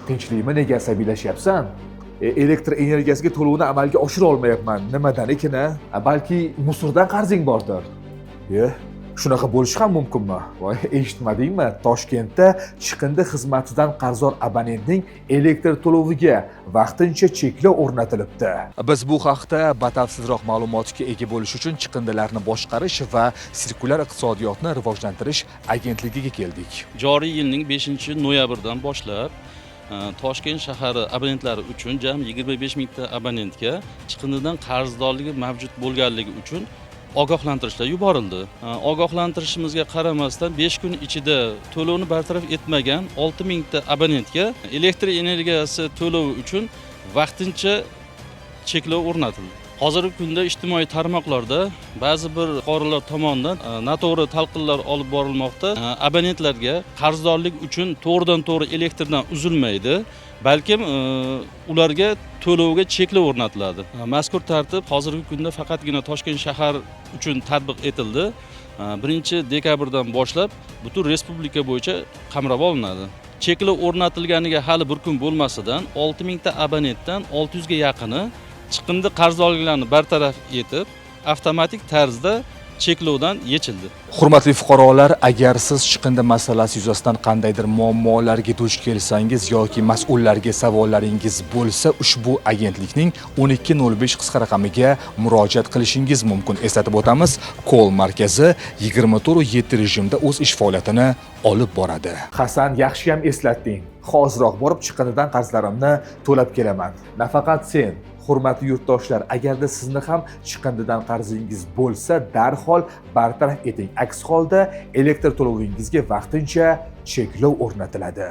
Tinchlikmi, nega asabiylashyapsan? Elektr energiyasiga to'lovni amalga oshira olmayapman. Nimadan ekan? Balki musordan qarzing bordir. Shunaqa bo'lishi ham mumkinmi? Voy, eshitmadingmi? Toshkentda chiqindi xizmatidan qarzdor abonentning elektr to'loviga vaqtincha cheklov o'rnatilibdi. Biz bu haqda batafsilroq ma'lumotga ega bo'lish uchun chiqindilarni boshqarish va sirkulyar iqtisodiyotni rivojlantirish agentligiga keldik. Joriy yilning 5-noyabrdan boshlab Toshkent shahari abonentlari uchun jami 25 mingta abonentga chiqindidan qarzdorligi mavjud bo'lganligi uchun ogohlantirishlar yuborildi. Ogohlantirishimizga qaramasdan 5 kun ichida to'lovni bartaraf etmagan 6 mingta abonentga elektr energiyasi to'lovi uchun vaqtincha cheklov o'rnatildi. Hozirgi kunda ijtimoiy tarmoqlarda ba'zi bir fuqarolar tomonidan noto'g'ri talqinlar olib borilmoqda. Abonentlarga qarzdorlik uchun to'g'ridan-to'g'ri elektrdan uzilmaydi, balkim ularga to'lovga cheklov o'rnatiladi. Mazkur tartib hozirgi kunda faqatgina Toshkent shahar uchun tatbiq etildi. 1-dekabrdan boshlab butun respublika bo'yicha qamrab olinadi. Cheklov o'rnatilganiga hali bir kun bo'lmasidan 6 mingta abonentdan 600 ga yaqini chiqindi qarzdorliklarini bartaraf etib, avtomatik tarzda cheklovdan yechildi. Hurmatli fuqarolar, agar siz chiqindi masalasi yuzasidan qandaydir muammolarga duch kelsangiz yoki mas'ullarga savollaringiz bo'lsa, ushbu agentlikning 1205 qisqa raqamiga murojaat qilishingiz mumkin. Eslatib o'tamiz, call markazi 24/7 rejimda o'z ish faoliyatini olib boradi. Hasan, yaxshi ham eslatding. Hoziroq borib chiqindidan qarzlarimni to'lab kelaman. Nafaqat sen, hurmatli yurtdoshlar, agarda sizni ham chiqindidan qarzingiz bo'lsa, darhol bartaraf eting. Aks holda elektr to'lovingizga vaqtincha cheklov o'rnatiladi.